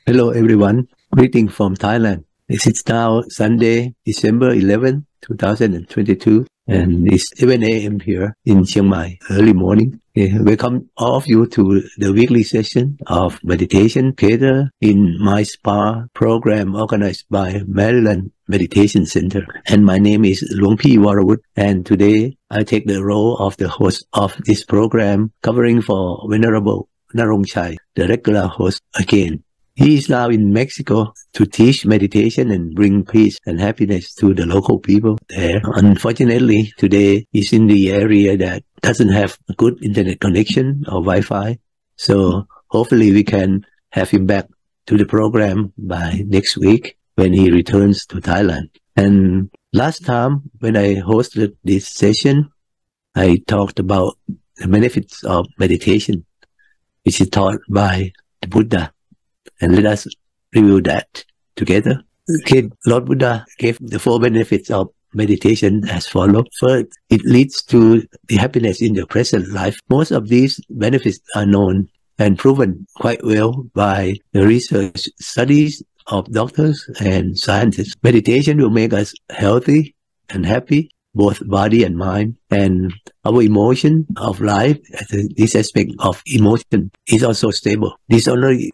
Hello everyone, greeting from Thailand. This is now Sunday, December 11, 2022, and it's 11 a.m. here in Chiang Mai, early morning. Welcome all of you to the weekly session of meditation catered in my spa program organized by Maryland Meditation Center. And my name is Luang Pi Warawut, and today I take the role of the host of this program, covering for Venerable Narongchai, the regular host again. He is now in Mexico to teach meditation and bring peace and happiness to the local people there. Unfortunately, today he's in the area that doesn't have a good internet connection or Wi-Fi. So hopefully we can have him back to the program by next week when he returns to Thailand. And last time when I hosted this session, I talked about the benefits of meditation, which is taught by the Buddha. And let us review that together. Okay, Lord Buddha gave the 4 benefits of meditation as follows. First, it leads to the happiness in the present life. Most of these benefits are known and proven quite well by the research studies of doctors and scientists. Meditation will make us healthy and happy, both body and mind, and our emotion of life, this aspect of emotion is also stable. This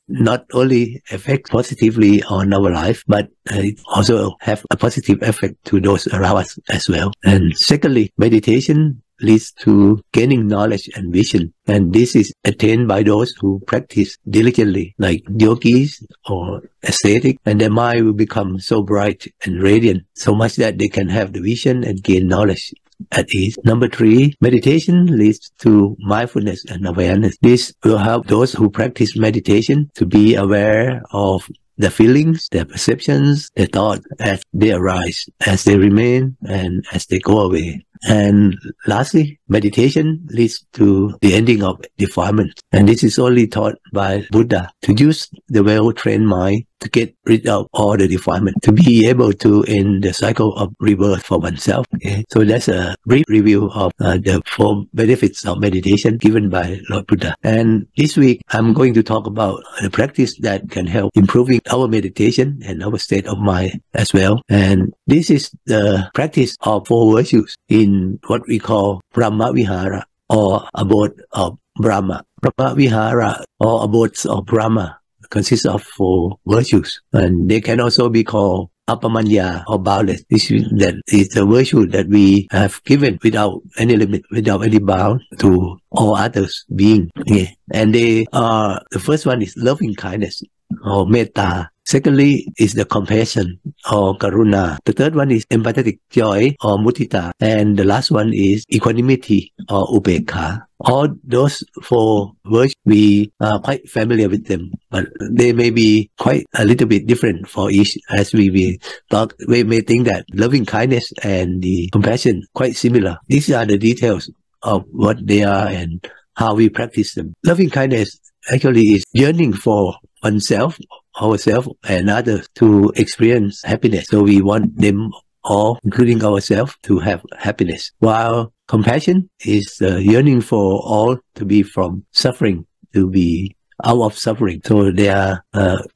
not only affects positively on our life, but it also have a positive effect to those around us as well. And secondly, meditation leads to gaining knowledge and vision. And this is attained by those who practice diligently, like yogis or ascetic, and their mind will become so bright and radiant, so much that they can have the vision and gain knowledge at ease. Number 3, meditation leads to mindfulness and awareness. This will help those who practice meditation to be aware of their feelings, their perceptions, their thoughts as they arise, as they remain, and as they go away. And lastly, meditation leads to the ending of defilement. And this is only taught by Buddha, to use the well-trained mind to get rid of all the defilement, to be able to end the cycle of rebirth for oneself. Okay? So that's a brief review of the 4 benefits of meditation given by Lord Buddha. And this week, I'm going to talk about the practice that can help improving our meditation and our state of mind as well. And this is the practice of 4 virtues in what we call Brahma Vihara, or abode of Brahma. Brahma Vihara, or abodes of Brahma, consists of 4 virtues, and they can also be called apamanya, or boundless. That is the virtue that we have given without any limit, without any bound to all others being. Yeah. And they are, the first one is loving kindness, or metta. Secondly is the compassion, or karuna. The third one is empathetic joy, or mudita. And the last one is equanimity, or ubekha. All those 4 virtues, we are quite familiar with them, but they may be quite a little bit different for each. As we may think that loving kindness and the compassion quite similar. These are the details of what they are and how we practice them. Loving kindness actually is yearning for oneself, ourselves, and others to experience happiness. So we want them all, including ourselves, to have happiness. While compassion is yearning for all to be from suffering, to be out of suffering. So they are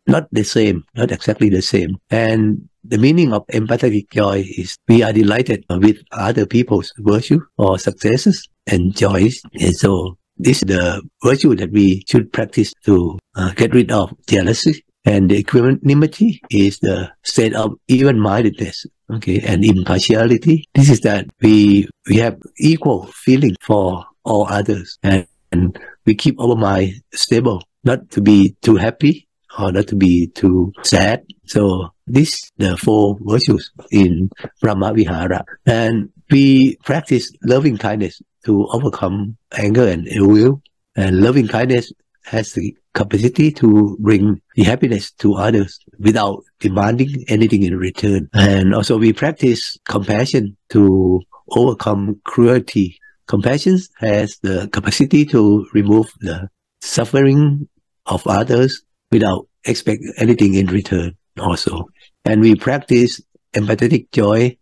not the same, not exactly the same. And the meaning of empathetic joy is we are delighted with other people's virtue or successes and joys. And so this is the virtue that we should practice to get rid of jealousy. And the equanimity is the state of even-mindedness, okay, and impartiality. This is that we have equal feeling for all others, and we keep our mind stable, not to be too happy or not to be too sad. So these the 4 virtues in Brahma Vihara. And we practice loving kindness to overcome anger and ill will. And loving kindness has the capacity to bring the happiness to others without demanding anything in return. And also we practice compassion to overcome cruelty. Compassion has the capacity to remove the suffering of others without expecting anything in return also. And we practice empathetic joy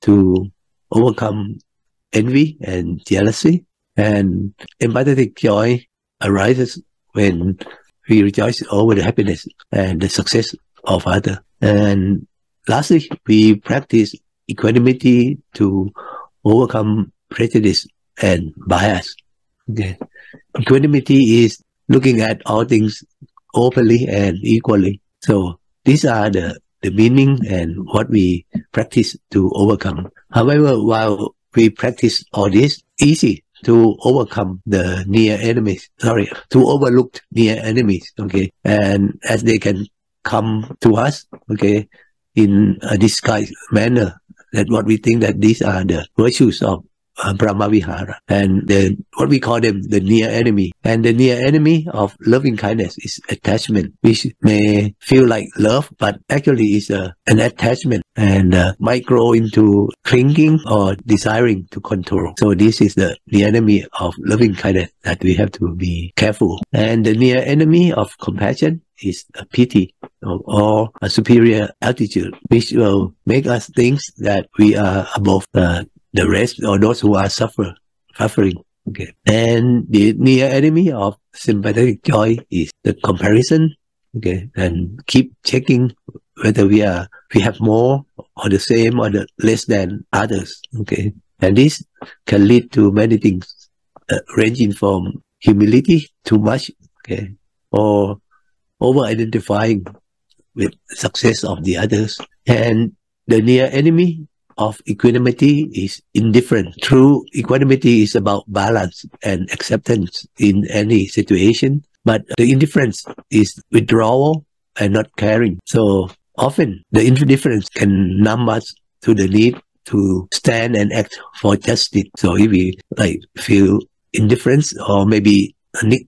to overcome envy and jealousy. And empathetic joy arises when we rejoice over the happiness and the success of others. And lastly, we practice equanimity to overcome prejudice and bias. Okay. Equanimity is looking at all things openly and equally. So these are the meaning and what we practice to overcome. However, while we practice all this, easy to overcome the near enemies, to overlook near enemies, okay, and as they can come to us, okay, in a disguised manner, that what we think that these are the virtues of Brahmavihara, and what we call them the near enemy. And the near enemy of loving kindness is attachment, which may feel like love, but actually is an attachment and might grow into clinging or desiring to control. So this is the near enemy of loving kindness that we have to be careful. And the near enemy of compassion is a pity or a superior attitude, which will make us think that we are above the rest or those who are suffering. Okay. And the near enemy of sympathetic joy is the comparison. Okay. And keep checking whether we have more or the same or the less than others. Okay. And this can lead to many things, ranging from humility too much, okay, or over-identifying with success of the others. And the near enemy of equanimity is indifference. True equanimity is about balance and acceptance in any situation, but the indifference is withdrawal and not caring. So often the indifference can numb us to the need to stand and act for justice. So if we feel indifference or maybe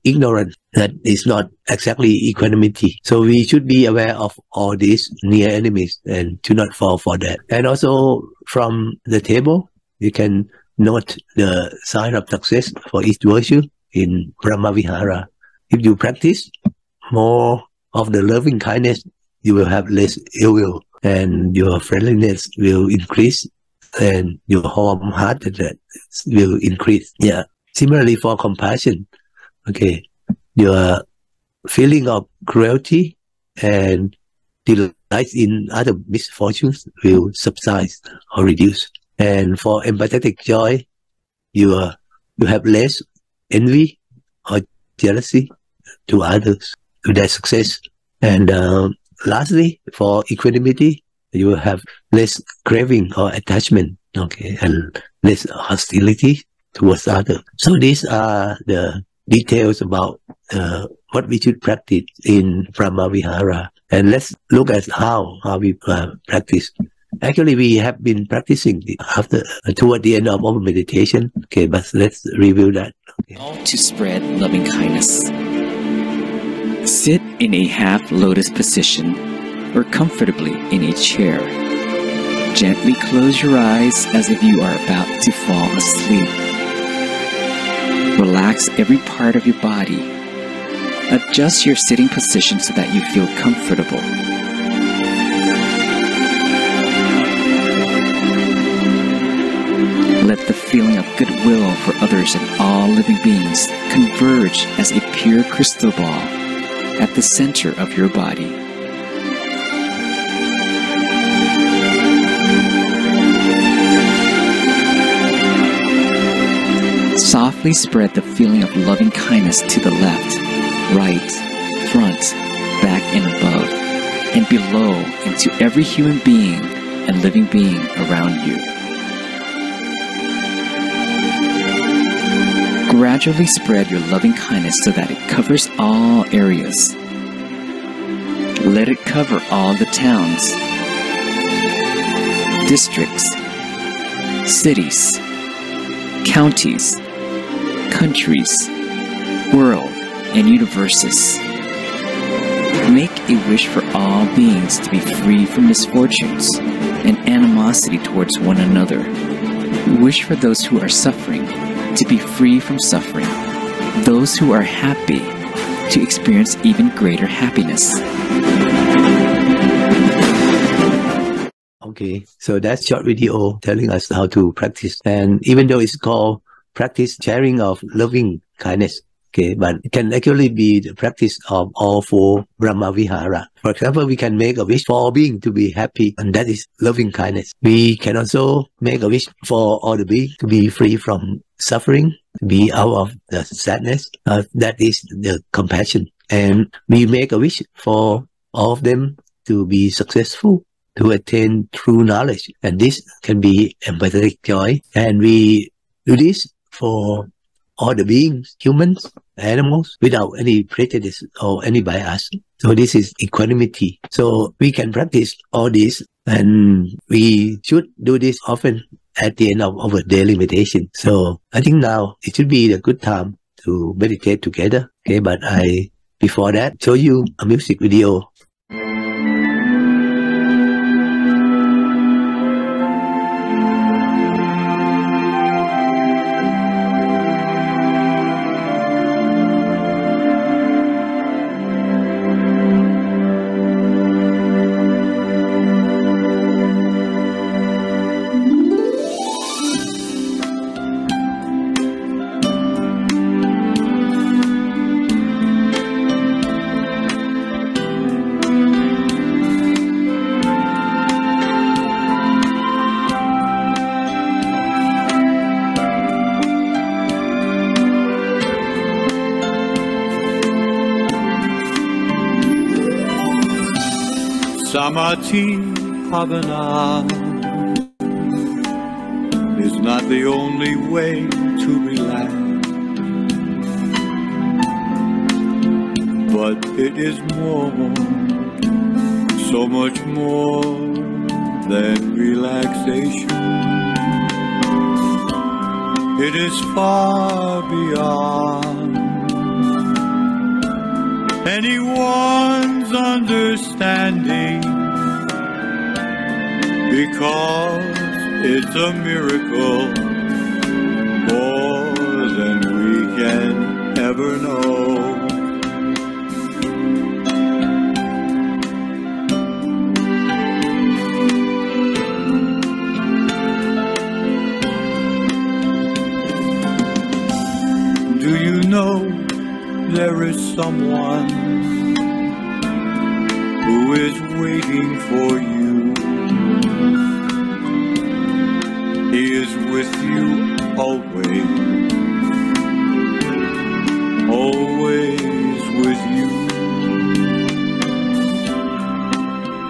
ignorant, that is not exactly equanimity. So we should be aware of all these near enemies and to not fall for that. And also from the table, you can note the sign of success for each virtue in Brahmavihara. If you practice more of the loving kindness, you will have less ill will, and your friendliness will increase, and your warm-heartedness will increase. Yeah. Similarly for compassion, okay, your feeling of cruelty and delight in other misfortunes will subside or reduce. And for empathetic joy, you have less envy or jealousy to others, to their success. And lastly, for equanimity, you will have less craving or attachment, okay, and less hostility towards others. So these are the details about what we should practice in Brahmavihara. And let's look at how we practice. Actually, we have been practicing toward the end of our meditation. Okay, but let's review that. Okay. All to spread loving kindness. Sit in a half lotus position or comfortably in a chair. Gently close your eyes as if you are about to fall asleep. Relax every part of your body. Adjust your sitting position so that you feel comfortable. Let the feeling of goodwill for others and all living beings converge as a pure crystal ball at the center of your body. Softly spread the feeling of loving kindness to the left, right, front, back and above, and below into every human being and living being around you. Gradually spread your loving kindness so that it covers all areas. Let it cover all the towns, districts, cities, counties, countries, world, and universes. Make a wish for all beings to be free from misfortunes and animosity towards one another. Wish for those who are suffering to be free from suffering, those who are happy to experience even greater happiness. Okay, so that's short video telling us how to practice. And even though it's called practice sharing of loving kindness, Okay, but it can actually be the practice of all four Brahma Vihara. For example, we can make a wish for all beings to be happy, and that is loving kindness. We can also make a wish for all the beings to be free from suffering, to be out of the sadness. That is the compassion. And we make a wish for all of them to be successful, to attain true knowledge. And this can be empathetic joy. And we do this for all the beings, humans, animals, without any prejudice or any bias. So this is equanimity. So we can practice all this, and we should do this often at the end of our daily meditation. So I think now it should be a good time to meditate together. Okay, but before that, show you a music video. Samadhi Bhavana is not the only way to relax, but it is more, so much more than relaxation. It is far beyond anyone's understanding, because it's a miracle more than we can ever know. Do you know there is someone who is waiting for you? He is with you always, always with you.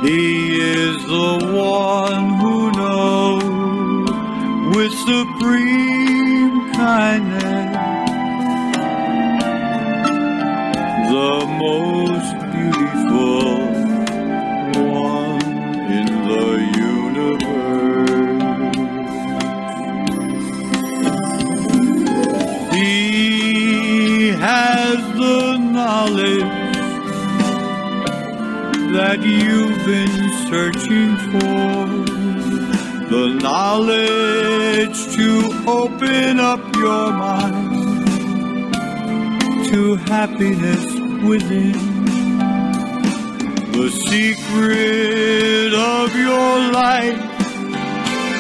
He is the one who knows with supreme kindness the most beautiful one in the universe. He has the knowledge that you've been searching for, the knowledge to open up your mind to happiness within, the secret of your life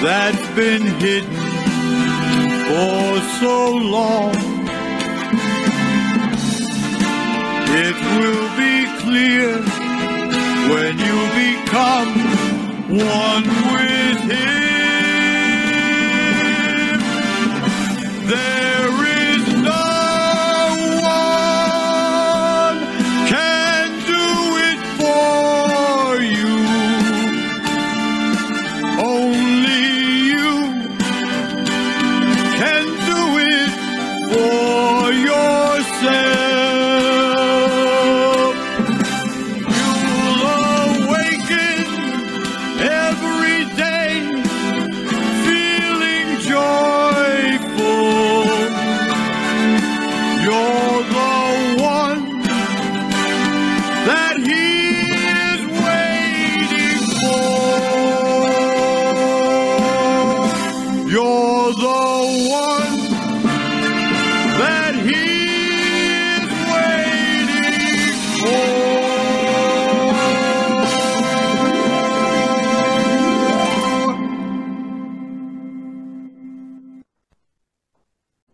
that's been hidden for so long. It will be clear when you become one with Him. There is no one can do it for you. Only you can do it for yourself.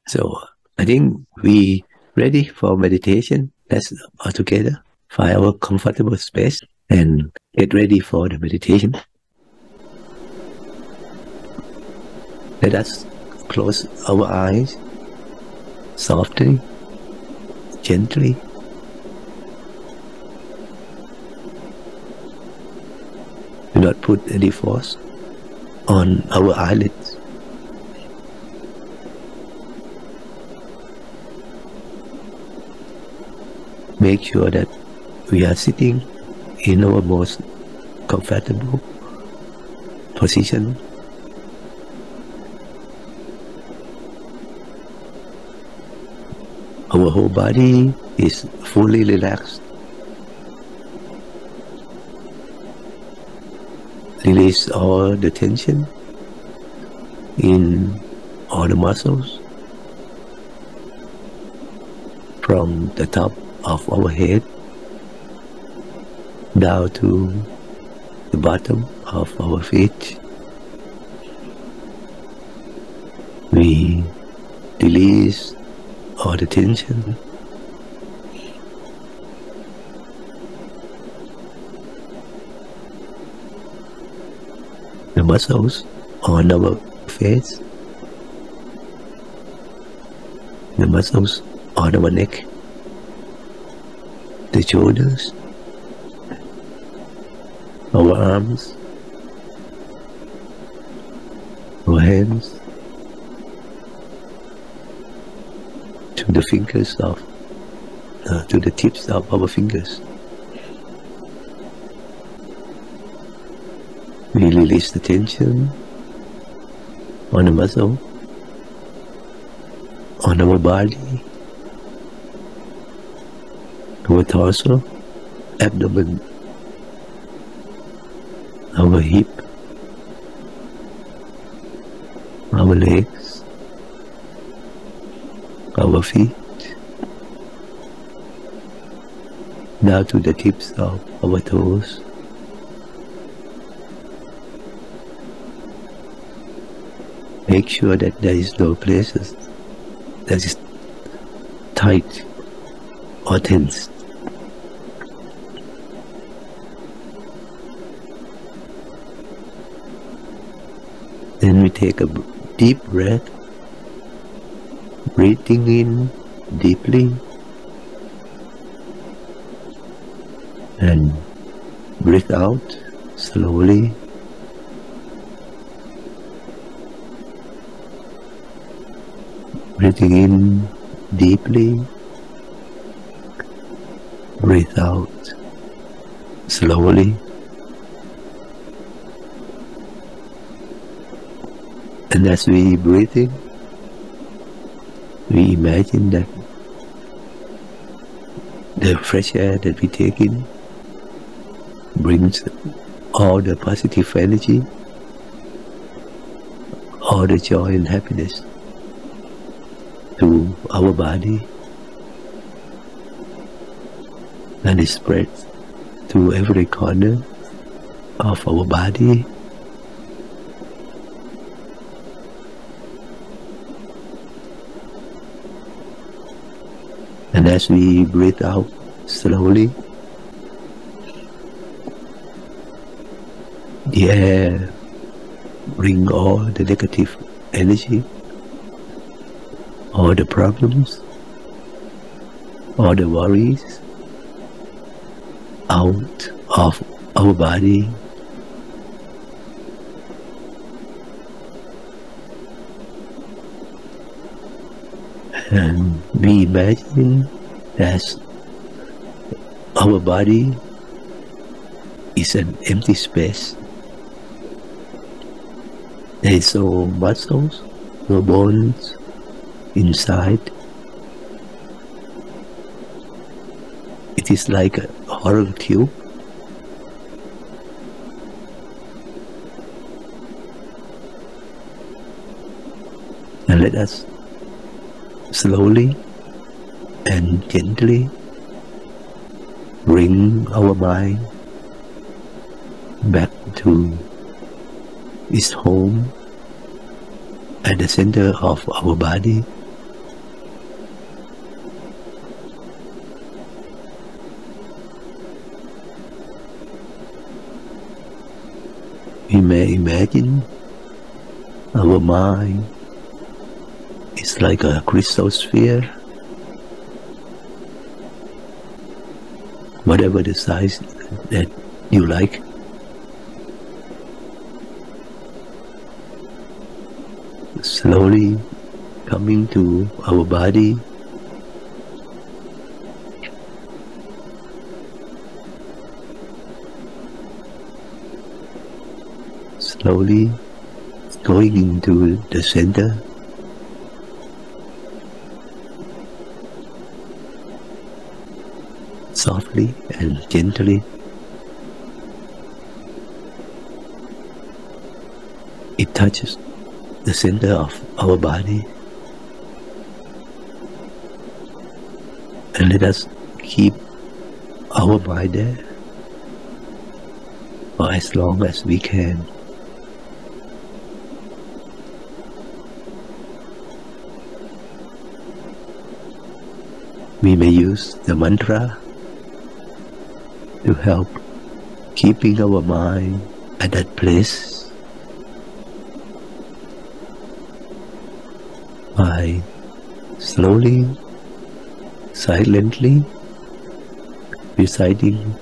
So I think we ready for meditation. Let's all together find our comfortable space and get ready for the meditation. Let us close our eyes softly, gently. Do not put any force on our eyelids. Make sure that we are sitting in our most comfortable position. Our whole body is fully relaxed. Release all the tension in all the muscles from the top of our head down to the bottom of our feet. We release all the tension. The muscles on our face, the muscles on our neck, the shoulders, our arms, our hands, to the fingers of, to the tips of our fingers. We release the tension on the muscle, on our body, our torso, abdomen, our hip, our legs, our feet, down to the tips of our toes. Make sure that there is no places that is tight or tense. Then we take a deep breath, breathing in deeply and breathe out slowly. Breathing in deeply, breathe out slowly. And as we breathe in, we imagine that the fresh air that we take in brings all the positive energy, all the joy and happiness to our body, and it spreads to every corner of our body. And as we breathe out slowly, the air brings all the negative energy, all the problems, all the worries out of our body. And we imagine that our body is an empty space. There is no muscles, no bones inside. It is like a hollow tube. And let us slowly and gently bring our mind back to its home at the center of our body. We may imagine our mind is like a crystal sphere, whatever the size that you like. Slowly coming to our body, slowly going into the center, softly and gently. It touches the center of our body, and let us keep our mind there for as long as we can. We may use the mantra to help keeping our mind at that place by slowly, silently reciting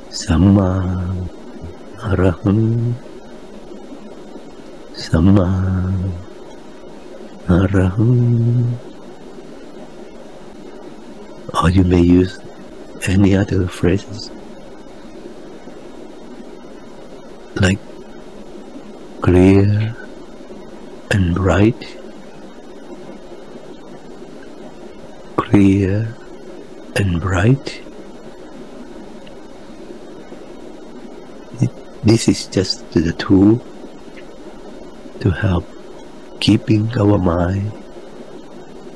Samma Araham, Samma Araham. Or you may use any other phrases like clear and bright, clear and bright. This is just the tool to help keeping our mind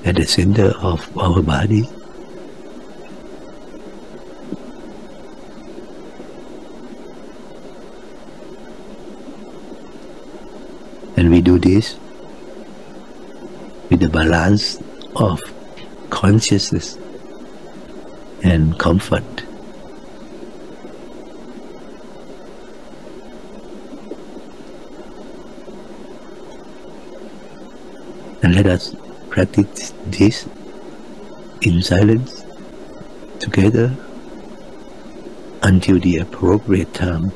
at the center of our body. And we do this with the balance of consciousness and comfort. And let us practice this in silence together until the appropriate time.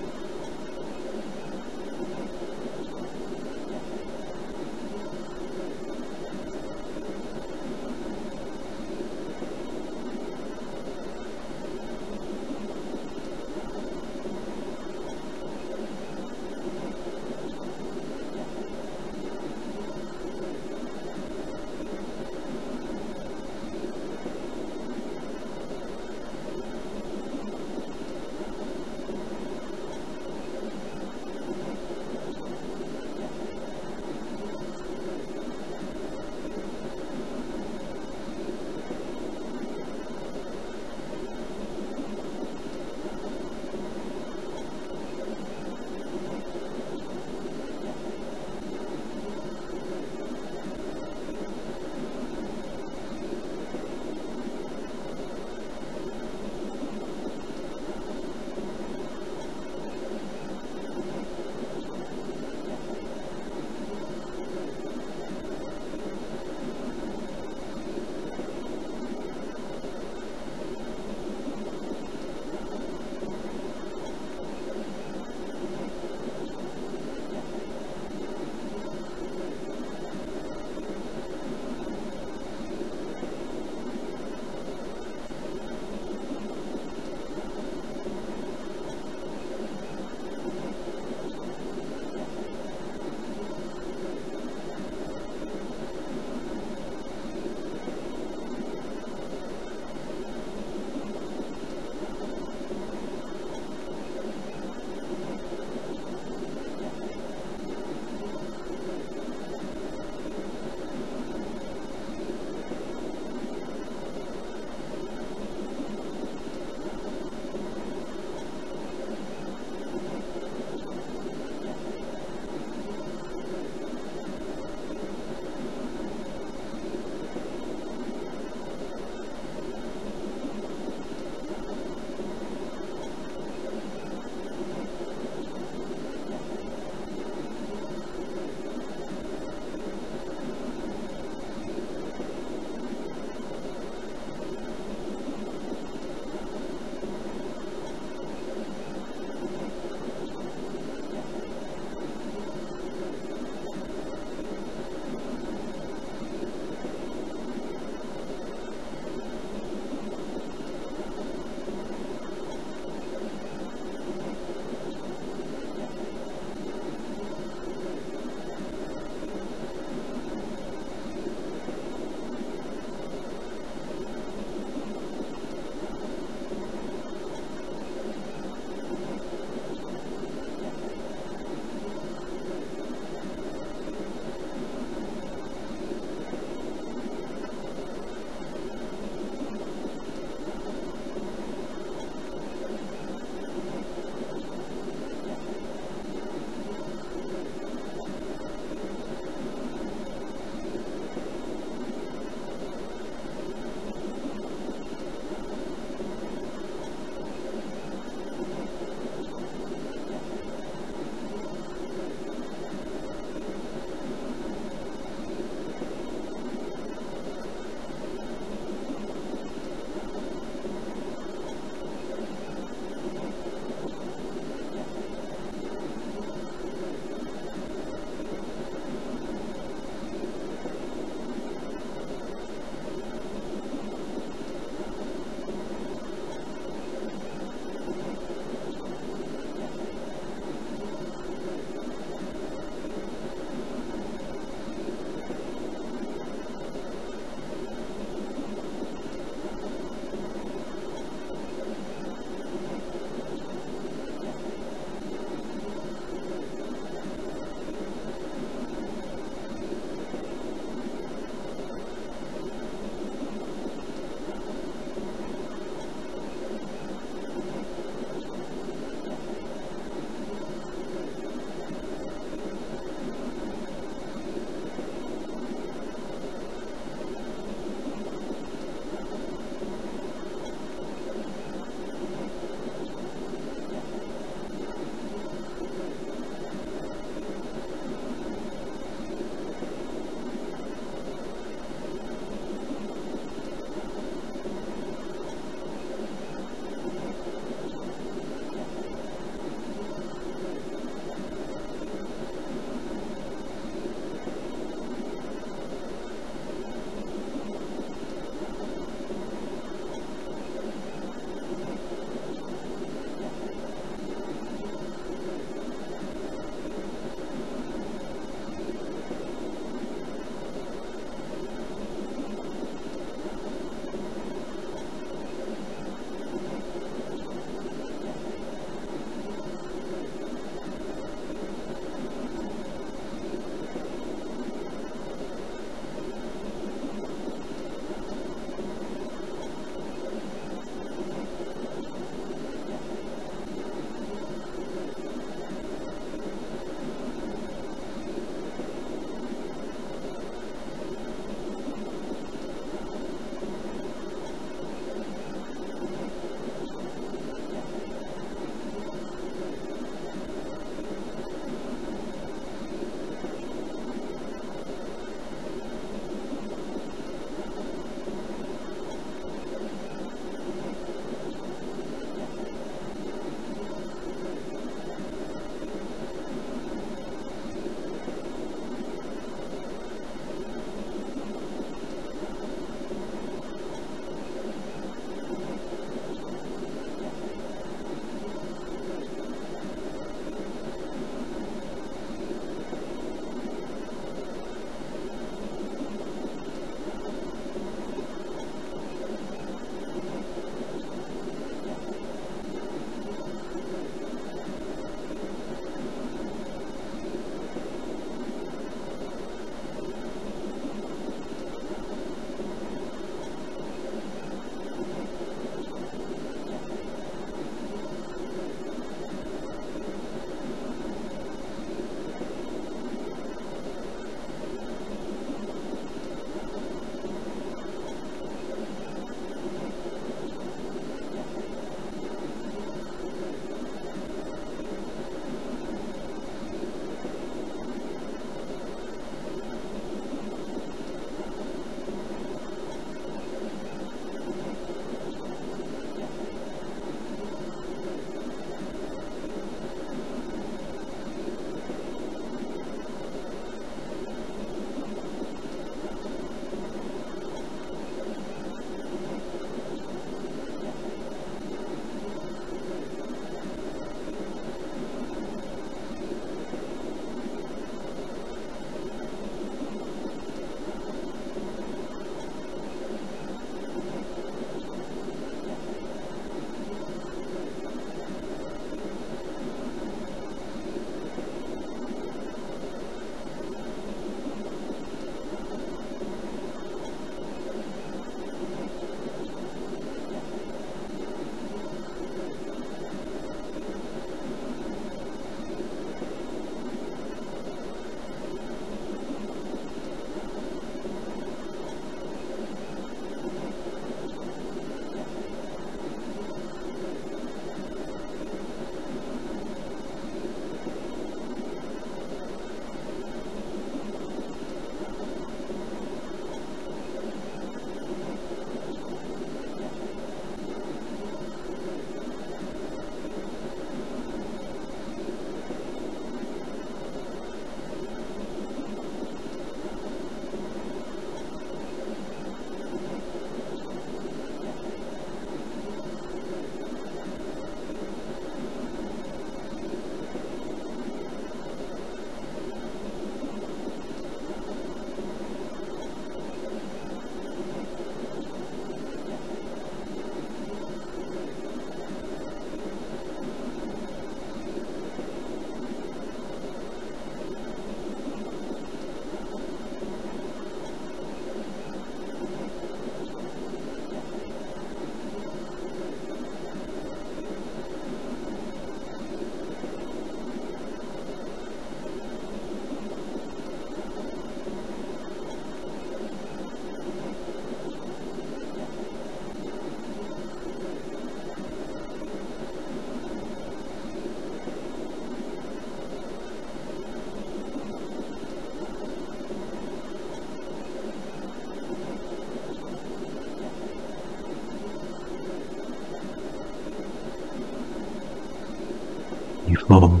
Before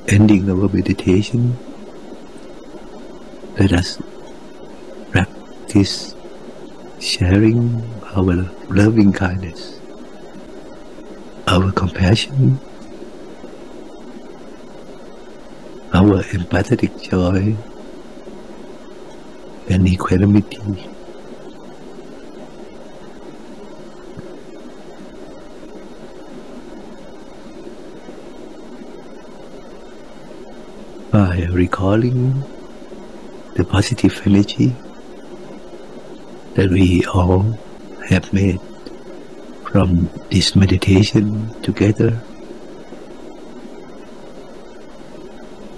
ending our meditation, let us practice sharing our loving kindness, our compassion, our empathetic joy and equanimity. By recalling the positive energy that we all have made from this meditation together,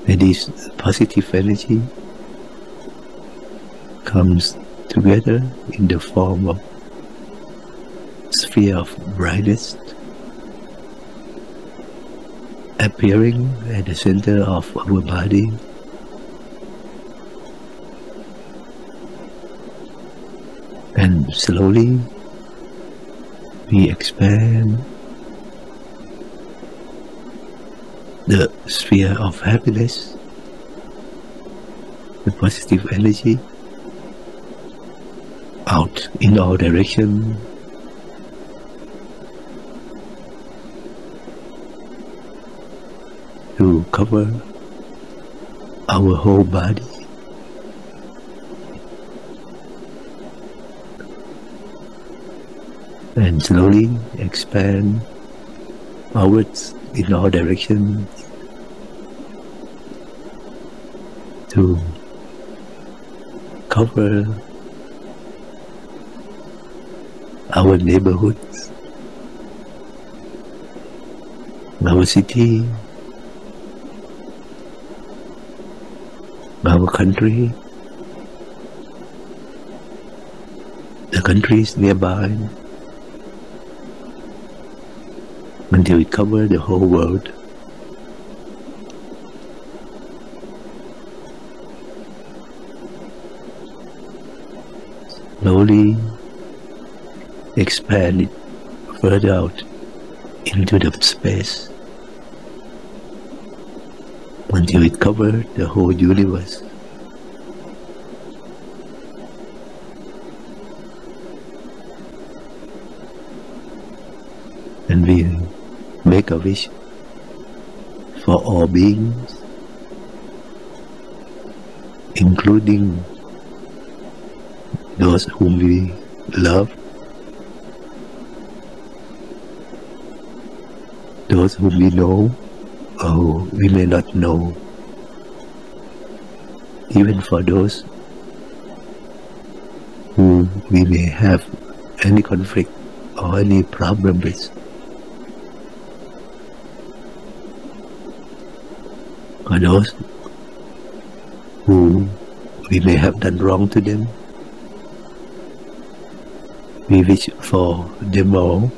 and this positive energy comes together in the form of sphere of brightness appearing at the center of our body, and slowly we expand the sphere of happiness, the positive energy, out in all directions, to cover our whole body, and slowly expand outwards in all directions to cover our neighborhoods, our city, our country, the countries nearby, until it covers the whole world. Slowly expand it further out into the space until it covers the whole universe. And we make a wish for all beings, including those whom we love, those whom we know or we may not know, even for those who we may have any conflict or any problem with, or those who we may have done wrong to them. We wish for them all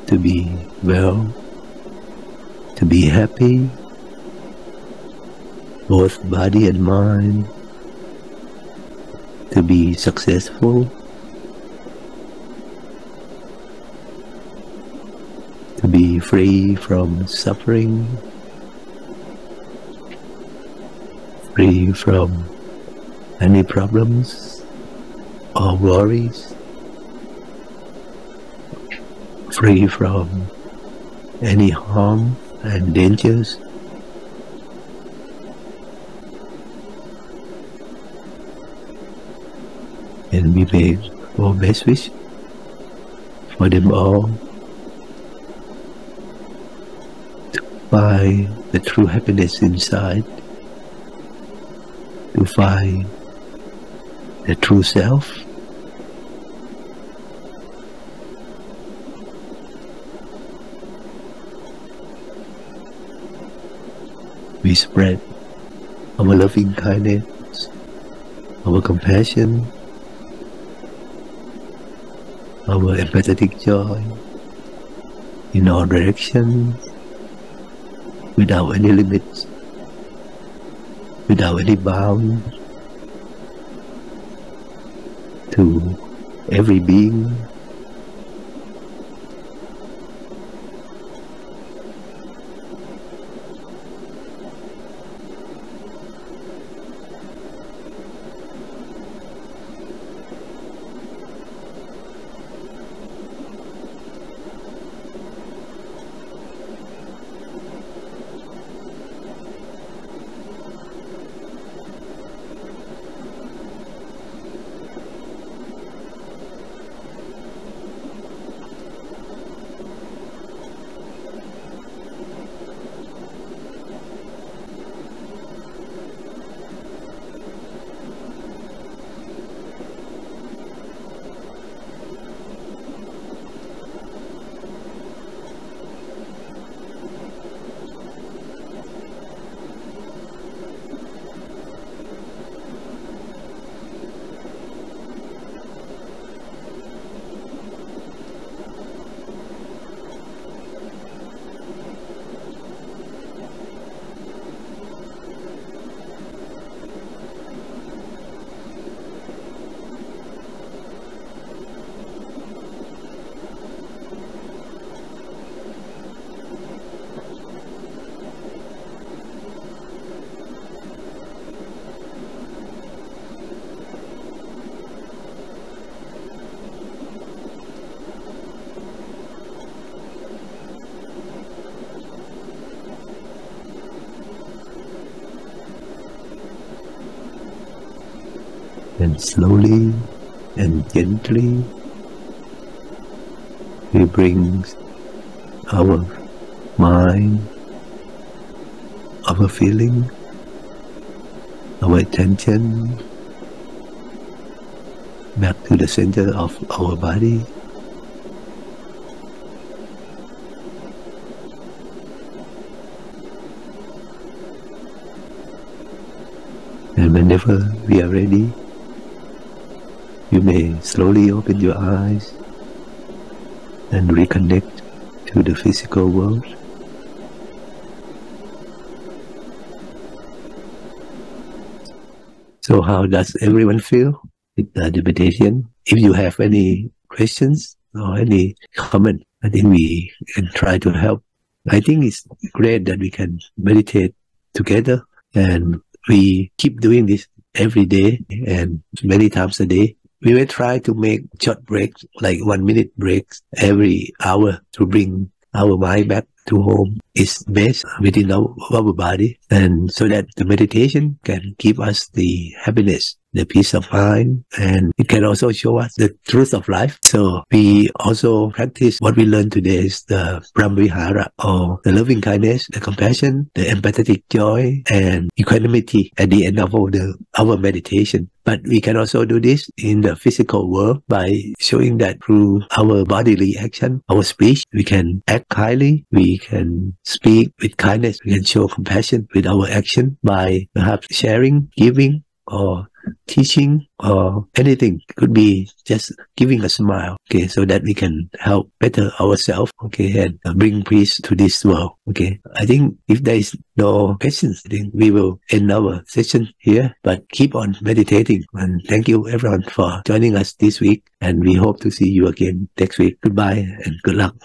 to be well, to be happy, both body and mind, to be successful, to be free from suffering, free from any problems or worries, free from any harm and dangers. And we make our best wish for them all to find the true happiness inside, to find the true self, we spread our loving kindness, our compassion, our empathetic joy in all directions, without any limits, without any bounds, to every being, And slowly and gently, we bring our mind, our feeling, our attention back to the center of our body. And whenever we are ready, you may slowly open your eyes and reconnect to the physical world. So how does everyone feel with the meditation? If you have any questions or any comment, I think we can try to help. I think it's great that we can meditate together, and we keep doing this every day and many times a day. We will try to make short breaks, like 1 minute breaks every hour, to bring our mind back to home. It's best within our body, and so that the meditation can give us the happiness, the peace of mind, and it can also show us the truth of life. So we also practice what we learned today is the Brahmavihara, or the loving kindness, the compassion, the empathetic joy, and equanimity at the end of our meditation. But we can also do this in the physical world by showing that through our bodily action, our speech, we can act kindly, we can speak with kindness, we can show compassion with our action by perhaps sharing, giving, or teaching, or anything. It could be just giving a smile, okay, so that we can help better ourselves, okay, and bring peace to this world, okay. I think if there is no questions, I think we will end our session here, but keep on meditating. And thank you everyone for joining us this week, and we hope to see you again next week. Goodbye and good luck.